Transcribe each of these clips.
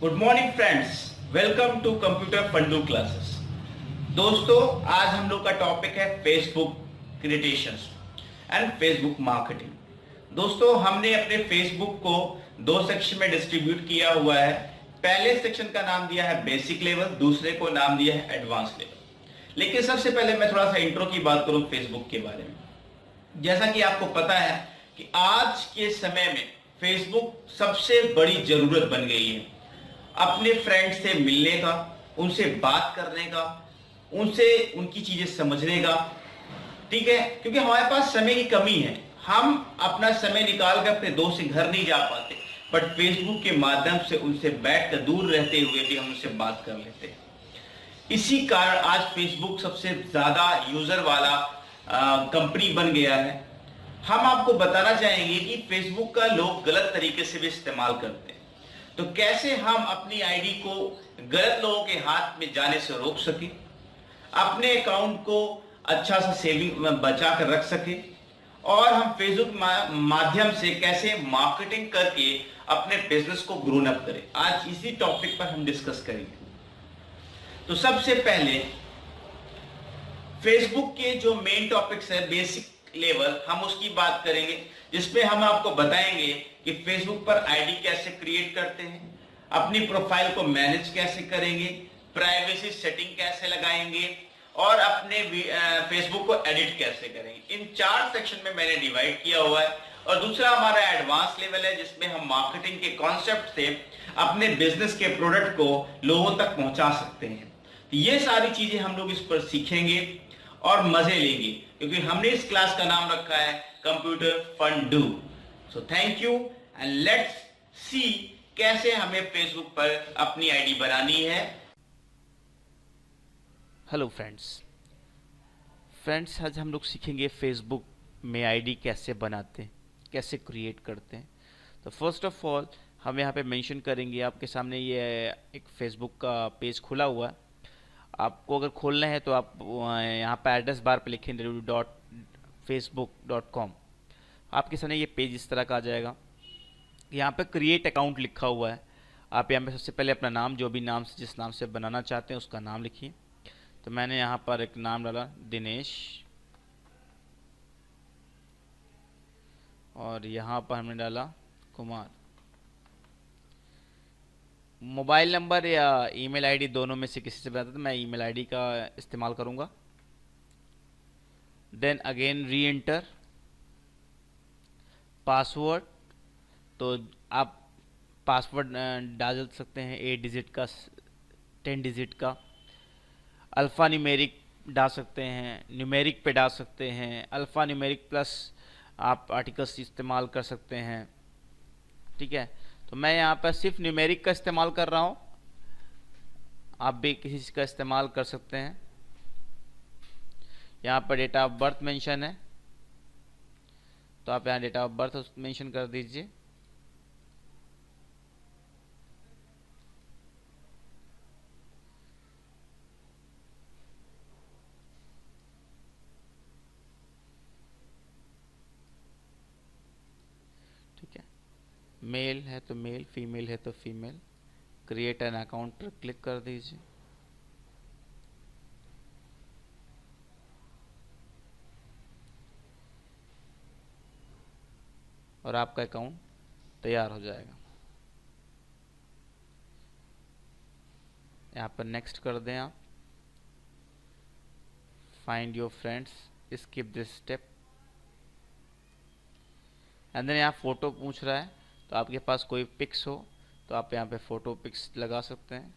Good morning friends, welcome to computer फंडू classes. दोस्तों, आज हम लोग का टॉपिक है Facebook creations and Facebook marketing. दोस्तों, हमने अपने फेसबुक को दो सेक्शन में डिस्ट्रीब्यूट किया हुआ है। पहले सेक्शन का नाम दिया है बेसिक लेवल, दूसरे को नाम दिया है एडवांस लेवल। लेकिन सबसे पहले मैं थोड़ा सा इंट्रो की बात करूं फेसबुक के बारे में। जैसा कि आपको पता है कि आज के समय में फेसबुक सबसे बड़ी जरूरत बन गई है अपने फ्रेंड से मिलने का, उनसे बात करने का, उनसे उनकी चीजें समझने का। ठीक है, क्योंकि हमारे पास समय की कमी है। हम अपना समय निकाल कर अपने दोस्त के घर नहीं जा पाते, बट फेसबुक के माध्यम से उनसे बैठकर दूर रहते हुए भी हम उनसे बात कर लेते हैं। इसी कारण आज फेसबुक सबसे ज्यादा यूजर वाला कंपनी बन गया है। हम आपको बताना चाहेंगे कि फेसबुक का लोग गलत तरीके से भी इस्तेमाल करते हैं, तो कैसे हम अपनी आईडी को गलत लोगों के हाथ में जाने से रोक सके, अपने अकाउंट को अच्छा सा सेविंग में बचा कर रख सके, और हम फेसबुक माध्यम से कैसे मार्केटिंग करके अपने बिजनेस को ग्रोन अप करें। आज इसी टॉपिक पर हम डिस्कस करेंगे। तो सबसे पहले फेसबुक के जो मेन टॉपिक्स है बेसिक लेवल, हम उसकी बात करेंगे, जिसमें हम आपको बताएंगे कि फेसबुक पर आईडी कैसे क्रिएट करते हैं, अपनी प्रोफाइल को मैनेज कैसे करेंगे, प्राइवेसी सेटिंग कैसे लगाएंगे, और अपने फेसबुक को एडिट कैसे करेंगे। इन चार सेक्शन में मैंने डिवाइड किया हुआ है। और दूसरा हमारा एडवांस लेवल है, जिसमें हम मार्केटिंग के कॉन्सेप्ट से अपने बिजनेस के प्रोडक्ट को लोगों तक पहुंचा सकते हैं। तो ये सारी चीजें हम लोग इस पर सीखेंगे और मजे लेंगे, क्योंकि हमने इस क्लास का नाम रखा है computer fun do. So thank you and let's see कैसे हमें फेसबुक पर अपनी आईडी बनानी है। हेलो फ्रेंड्स आज हम लोग सीखेंगे फेसबुक में आईडी कैसे बनाते हैं, कैसे क्रिएट करते हैं। तो फर्स्ट ऑफ ऑल हम यहाँ पे मेंशन करेंगे, आपके सामने ये एक फेसबुक का पेज खुला हुआ है। आपको अगर खोलना है तो आप यहाँ पे एड्रेस बार पे लिखें www.facebook.com। आपके सामने ये पेज इस तरह का आ जाएगा। यहाँ पे क्रिएट अकाउंट लिखा हुआ है। आप यहाँ पे सबसे पहले अपना नाम, जो भी नाम जिस नाम से बनाना चाहते हैं उसका नाम लिखिए। तो मैंने यहाँ पर एक नाम डाला दिनेश, और यहाँ पर हमने डाला कुमार। मोबाइल नंबर या ईमेल आईडी दोनों में से किसी से बनाता, तो मैं ईमेल आईडी का इस्तेमाल करूँगा। Then again reenter password. तो आप पासवर्ड डाल सकते हैं 8 डिजिट का, 10 डिजिट का। अल्फ़ा न्यूमेरिक डाल सकते हैं, न्यूमेरिक पे डाल सकते हैं, अल्फ़ा न्यूमेरिक प्लस आप आर्टिकल्स इस्तेमाल कर सकते हैं। ठीक है, तो मैं यहाँ पर सिर्फ न्यूमेरिक का इस्तेमाल कर रहा हूँ, आप भी किसी का इस्तेमाल कर सकते हैं। यहाँ पर डेटा ऑफ बर्थ मेंशन है, तो आप यहाँ डेटा ऑफ बर्थ मेंशन कर दीजिए। ठीक है, मेल है तो मेल, फीमेल है तो फीमेल। क्रिएट एन अकाउंट पर क्लिक कर दीजिए। और आपका अकाउंट तैयार हो जाएगा। यहाँ पर नेक्स्ट कर दें आप। Find your friends, skip this step. And then यहाँ फ़ोटो पूछ रहा है, तो आपके पास कोई पिक्स हो तो आप यहाँ पे फ़ोटो पिक्स लगा सकते हैं।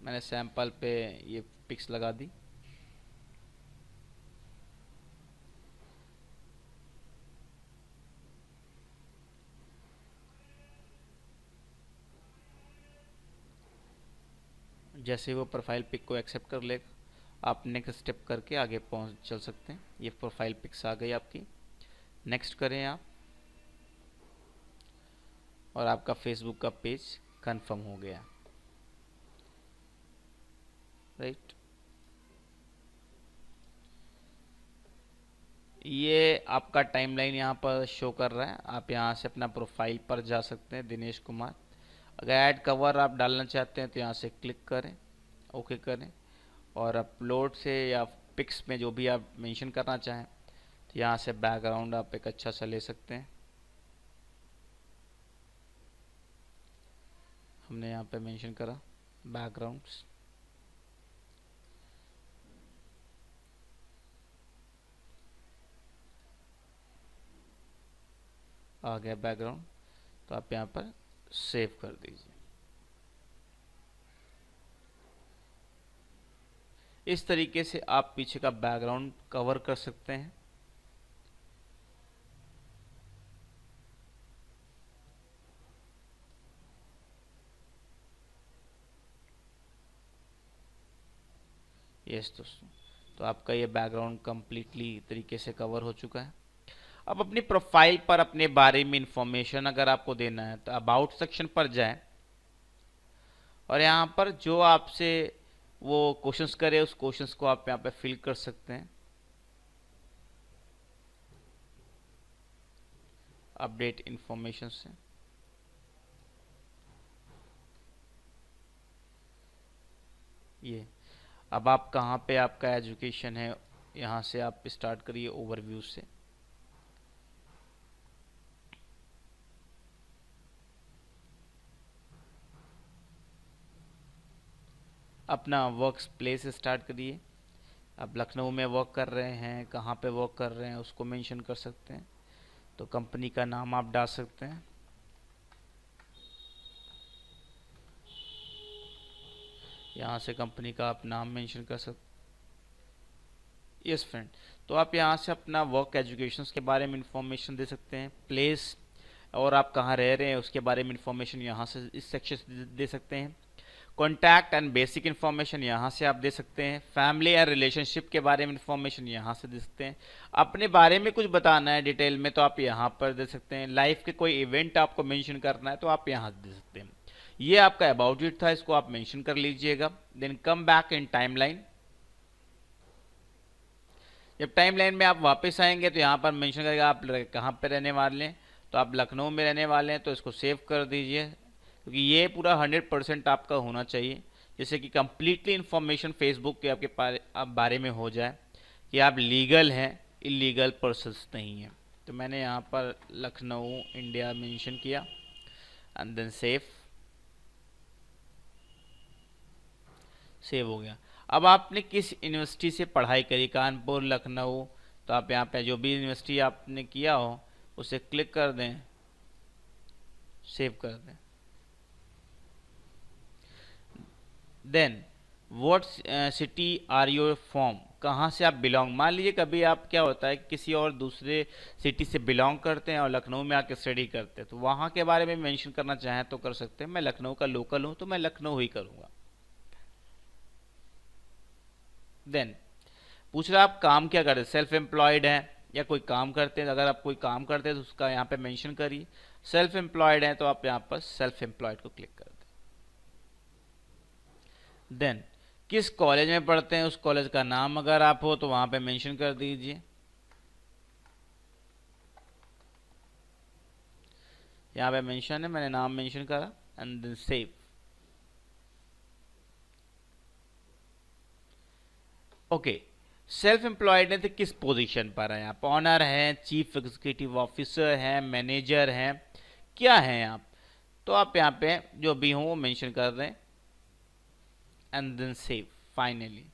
मैंने सैंपल पे ये पिक्स लगा दी। जैसे वो प्रोफाइल पिक को एक्सेप्ट कर ले, आप नेक्स्ट स्टेप करके आगे पहुँच चल सकते हैं। ये प्रोफाइल पिक्स आ गई आपकी। नेक्स्ट करें आप, और आपका फेसबुक का पेज कंफर्म हो गया। राइट, ये आपका टाइमलाइन यहाँ पर शो कर रहा है। आप यहाँ से अपना प्रोफाइल पर जा सकते हैं, दिनेश कुमार। अगर ऐड कवर आप डालना चाहते हैं तो यहाँ से क्लिक करें, ओके करें, और अपलोड से या पिक्स में जो भी आप मेंशन करना चाहें तो यहाँ से बैकग्राउंड आप एक अच्छा सा ले सकते हैं। हमने यहाँ पे मेंशन करा बैकग्राउंड्स, आ गया बैकग्राउंड, तो आप यहाँ पर सेव कर दीजिए। इस तरीके से आप पीछे का बैकग्राउंड कवर कर सकते हैं। यस दोस्तों, तो आपका ये बैकग्राउंड कंप्लीटली तरीके से कवर हो चुका है। अब अपनी प्रोफाइल पर अपने बारे में इंफॉर्मेशन अगर आपको देना है तो अबाउट सेक्शन पर जाएं और यहाँ पर जो आपसे वो क्वेश्चंस करे उस क्वेश्चंस को आप यहाँ पे फिल कर सकते हैं। अपडेट इंफॉर्मेशन से ये अब आप कहाँ पे आपका एजुकेशन है, यहाँ से आप स्टार्ट करिए ओवरव्यू से। अपना वर्क प्लेस स्टार्ट करिए। आप लखनऊ में वर्क कर रहे हैं, कहाँ पे वर्क कर रहे हैं उसको मेंशन कर सकते हैं। तो कंपनी का नाम आप डाल सकते हैं। यहाँ से कंपनी का आप नाम मेंशन कर सकते। यस फ्रेंड, तो आप यहाँ से अपना वर्क एजुकेशन के बारे में इंफॉर्मेशन दे सकते हैं। प्लेस और आप कहाँ रह रहे हैं उसके बारे में इंफॉर्मेशन यहाँ से इस सेक्शन से दे सकते हैं। कॉन्टैक्ट एंड बेसिक इन्फॉर्मेशन यहाँ से आप दे सकते हैं। फैमिली एंड रिलेशनशिप के बारे में इन्फॉर्मेशन यहाँ से दे सकते हैं। अपने बारे में कुछ बताना है डिटेल में तो आप यहाँ पर दे सकते हैं। लाइफ के कोई इवेंट आपको मेंशन करना है तो आप यहाँ से दे सकते हैं। ये आपका अबाउट इट था, इसको आप मेंशन कर लीजिएगा। Then come back in timeline. जब टाइमलाइन में आप वापस आएंगे तो यहाँ पर मेंशन करेगा आप कहाँ पे रहने वाले हैं, तो आप लखनऊ में रहने वाले हैं तो इसको सेव कर दीजिए, क्योंकि ये पूरा 100% आपका होना चाहिए, जैसे कि कंप्लीटली इन्फॉर्मेशन फेसबुक के आपके बारे में हो जाए कि आप लीगल हैं, इलीगल पर्सन्स नहीं हैं। तो मैंने यहाँ पर लखनऊ इंडिया मेंशन किया एंड देन सेव हो गया। अब आपने किस यूनिवर्सिटी से पढ़ाई करी, कानपुर, लखनऊ, तो आप यहाँ पे जो भी यूनिवर्सिटी आपने किया हो उसे क्लिक कर दें, सेव कर दें। Then what city are your from, कहाँ से आप बिलोंग। मान लीजिए कभी आप क्या होता है किसी और दूसरे सिटी से बिलोंग करते हैं और लखनऊ में आके स्टडी करते हैं, तो वहाँ के बारे में मेंशन करना चाहें तो कर सकते हैं। मैं लखनऊ का लोकल हूँ तो मैं लखनऊ ही करूँगा। देन पूछ रहा आप काम क्या करते हैं, सेल्फ एम्प्लॉयड हैं या कोई काम करते हैं। अगर आप कोई काम करते हैं तो उसका यहाँ पे मेंशन करिए। सेल्फ एम्प्लॉयड है तो आप यहाँ पर सेल्फ एम्प्लॉयड को क्लिक कर दें। देन किस कॉलेज में पढ़ते हैं उस कॉलेज का नाम अगर आप हो तो वहां पे मेंशन कर दीजिए। यहाँ पे मेंशन है, मैंने नाम मेंशन करा and then save. Okay, self employed है तो किस पोजीशन पर है आप, ऑनर हैं, चीफ एग्जीक्यूटिव ऑफिसर हैं, मैनेजर हैं, क्या हैं आप। तो आप यहाँ पे जो भी हो वो मेंशन कर दें and then save finally.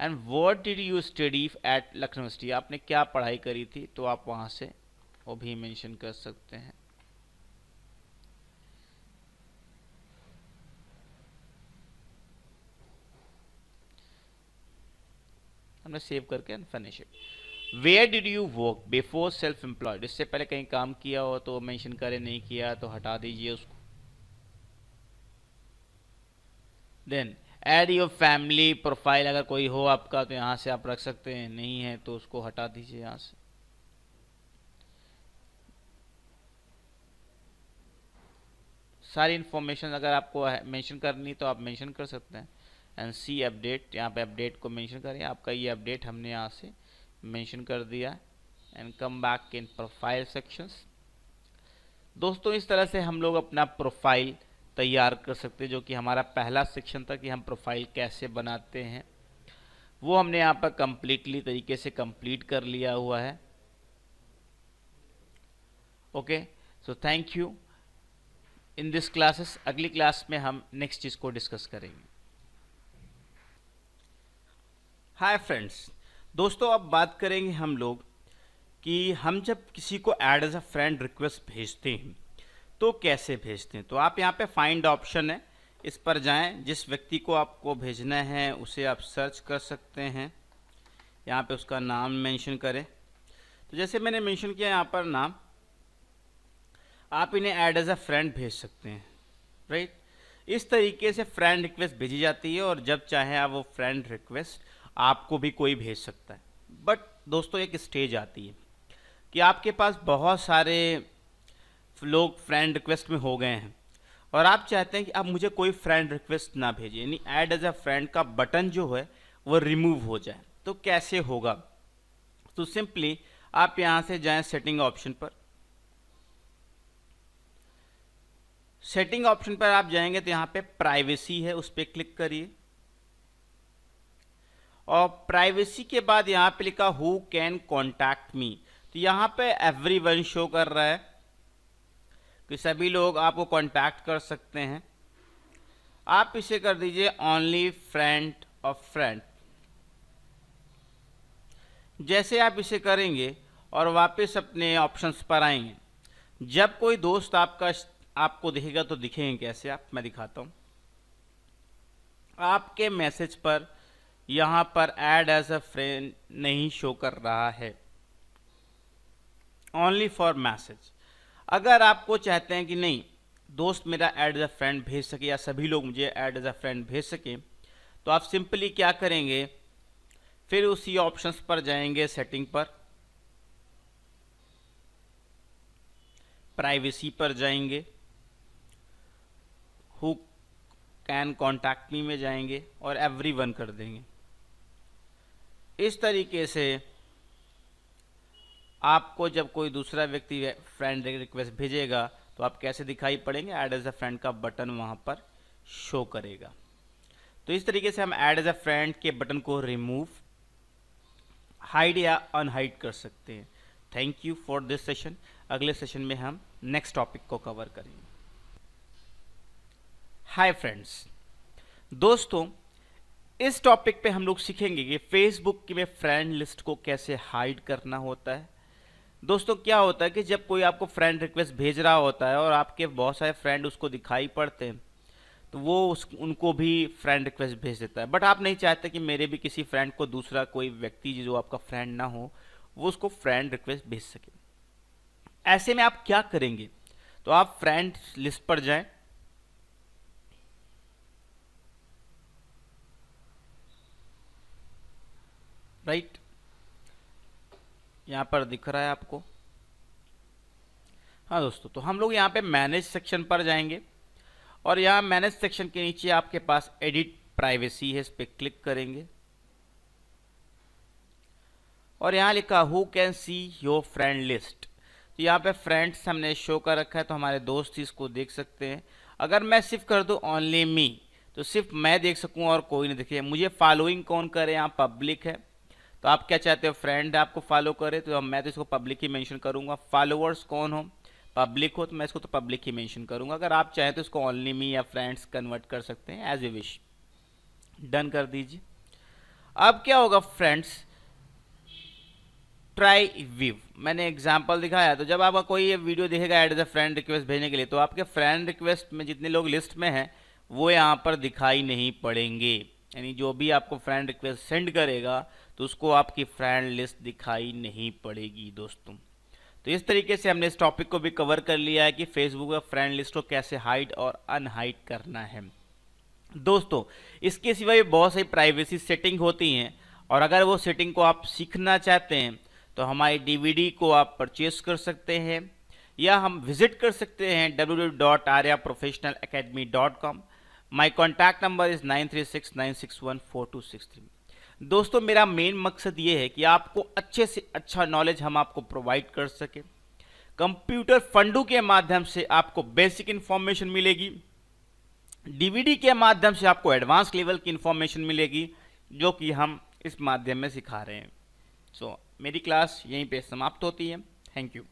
And what did you study at Lucknow university, आपने क्या पढ़ाई करी थी तो आप वहाँ से वो भी मेंशन कर सकते हैं। हमने सेव करके finish it. Where did you work before self employed, इससे पहले कहीं काम किया हो तो मेंशन करें, नहीं किया तो हटा दीजिए उसको। Then add your family profile, अगर कोई हो आपका तो यहाँ से आप रख सकते हैं, नहीं है तो उसको हटा दीजिए यहाँ से। सारी इन्फॉर्मेशन अगर आपको मेंशन करनी तो आप मेंशन कर सकते हैं। एंड सी अपडेट, यहाँ पे अपडेट को मेंशन करें, आपका ये अपडेट हमने यहाँ से मेंशन कर दिया। And come back in profile sections. दोस्तों इस तरह से हम लोग अपना प्रोफाइल तैयार कर सकते हैं, जो कि हमारा पहला सेक्शन था कि हम प्रोफाइल कैसे बनाते हैं, वो हमने यहाँ पर कम्प्लीटली तरीके से कंप्लीट कर लिया हुआ है। Okay, so thank you in this classes. अगली क्लास में हम नेक्स्ट चीज़ को डिस्कस करेंगे। हाय फ्रेंड्स, दोस्तों अब बात करेंगे हम लोग कि हम जब किसी को add as a friend request भेजते हैं तो कैसे भेजते हैं। तो आप यहाँ पे फाइंड ऑप्शन है, इस पर जाएं, जिस व्यक्ति को आपको भेजना है उसे आप सर्च कर सकते हैं। यहाँ पे उसका नाम मेंशन करें। तो जैसे मैंने मेंशन किया यहाँ पर नाम, आप इन्हें ऐड एज अ फ्रेंड भेज सकते हैं, राइट। इस तरीके से फ्रेंड रिक्वेस्ट भेजी जाती है और जब चाहे आप वो फ्रेंड रिक्वेस्ट आपको भी कोई भेज सकता है। बट दोस्तों एक स्टेज आती है कि आपके पास बहुत सारे लोग फ्रेंड रिक्वेस्ट में हो गए हैं और आप चाहते हैं कि अब मुझे कोई फ्रेंड रिक्वेस्ट ना भेजे, यानी ऐड एज अ फ्रेंड का बटन जो है वो रिमूव हो जाए। तो कैसे होगा? तो सिंपली आप यहाँ से जाएं सेटिंग ऑप्शन पर। सेटिंग ऑप्शन पर आप जाएंगे तो यहाँ पे प्राइवेसी है, उस पर क्लिक करिए और प्राइवेसी के बाद यहाँ पे लिखा हु कैन कॉन्टैक्ट मी। तो यहाँ पे एवरीवन शो कर रहा है कि सभी लोग आपको कांटेक्ट कर सकते हैं। आप इसे कर दीजिए ओनली फ्रेंड ऑफ फ्रेंड। जैसे आप इसे करेंगे और वापस अपने ऑप्शंस पर आएंगे, जब कोई दोस्त आपको दिखेगा तो दिखेंगे कैसे, मैं दिखाता हूं। आपके मैसेज पर यहां पर ऐड एज अ फ्रेंड नहीं शो कर रहा है, ओनली फॉर मैसेज। अगर आपको चाहते हैं कि नहीं दोस्त मेरा ऐड एज अ फ्रेंड भेज सके या सभी लोग मुझे ऐड एज अ फ्रेंड भेज सके, तो आप सिंपली क्या करेंगे, फिर उसी ऑप्शंस पर जाएंगे, सेटिंग पर, प्राइवेसी पर जाएंगे, हु कैन कॉन्टैक्ट मी में जाएंगे और एवरीवन कर देंगे। इस तरीके से आपको जब कोई दूसरा व्यक्ति फ्रेंड रिक्वेस्ट भेजेगा तो आप कैसे दिखाई पड़ेंगे, ऐड एज अ फ्रेंड का बटन वहां पर शो करेगा। तो इस तरीके से हम ऐड एज अ फ्रेंड के बटन को रिमूव, हाइड या अनहाइड कर सकते हैं। Thank you for this session. अगले सेशन में हम नेक्स्ट टॉपिक को कवर करेंगे। हाय फ्रेंड्स, दोस्तों इस टॉपिक पे हम लोग सीखेंगे कि फेसबुक में फ्रेंड लिस्ट को कैसे हाइड करना होता है। दोस्तों क्या होता है कि जब कोई आपको फ्रेंड रिक्वेस्ट भेज रहा होता है और आपके बहुत सारे फ्रेंड उसको दिखाई पड़ते हैं तो वो उनको भी फ्रेंड रिक्वेस्ट भेज देता है। बट आप नहीं चाहते कि मेरे भी किसी फ्रेंड को दूसरा कोई व्यक्ति जो आपका फ्रेंड ना हो वो उसको फ्रेंड रिक्वेस्ट भेज सके। ऐसे में आप क्या करेंगे, तो आप फ्रेंड लिस्ट पर जाएं, राइट, यहां पर दिख रहा है आपको। हाँ दोस्तों, तो हम लोग यहाँ पे मैनेज सेक्शन पर जाएंगे और यहाँ मैनेज सेक्शन के नीचे आपके पास एडिट प्राइवेसी है, इस पर क्लिक करेंगे और यहाँ लिखा who can see your friend list. तो यहाँ पे फ्रेंड्स हमने शो कर रखा है तो हमारे दोस्त ही इसको देख सकते हैं। अगर मैं सिर्फ कर दूं ओनली मी तो सिर्फ मैं देख सकूं और कोई नहीं दिखे। मुझे फॉलोइंग कौन करे, यहाँ पब्लिक है, तो आप क्या चाहते हो, फ्रेंड आपको फॉलो करे, तो मैं तो इसको पब्लिक ही मेंशन करूंगा। फॉलोअर्स कौन हो, पब्लिक हो, तो मैं इसको तो पब्लिक ही मेंशन करूंगा। अगर आप चाहें तो इसको ओनली मी या फ्रेंड्स कन्वर्ट कर सकते हैं, एज ए विश। डन कर दीजिए। अब क्या होगा फ्रेंड्स, ट्राई व्यू, मैंने एग्जांपल दिखाया। तो जब आपका कोई ये वीडियो देखेगा add as a friend request भेजने के लिए, तो आपके फ्रेंड रिक्वेस्ट में जितने लोग लिस्ट में हैं वो यहाँ पर दिखाई नहीं पड़ेंगे। यानी जो भी आपको फ्रेंड रिक्वेस्ट सेंड करेगा तो उसको आपकी फ्रेंड लिस्ट दिखाई नहीं पड़ेगी दोस्तों। तो इस तरीके से हमने इस टॉपिक को भी कवर कर लिया है कि फेसबुक पर फ्रेंड लिस्ट को कैसे हाइड और अनहाइड करना है। दोस्तों इसके सिवा भी बहुत सारी प्राइवेसी सेटिंग होती हैं और अगर वो सेटिंग को आप सीखना चाहते हैं तो हमारी डीवीडी को आप परचेज कर सकते हैं या हम विजिट कर सकते हैं www.aryaprofessionalacademy.com। My contact number is 9369614263। दोस्तों मेरा मेन मकसद ये है कि आपको अच्छे से अच्छा नॉलेज हम आपको प्रोवाइड कर सके। कंप्यूटर फंडू के माध्यम से आपको बेसिक इंफॉर्मेशन मिलेगी, डीवीडी के माध्यम से आपको एडवांस लेवल की इंफॉर्मेशन मिलेगी, जो कि हम इस माध्यम में सिखा रहे हैं। सो मेरी क्लास यहीं पे समाप्त होती है। Thank you.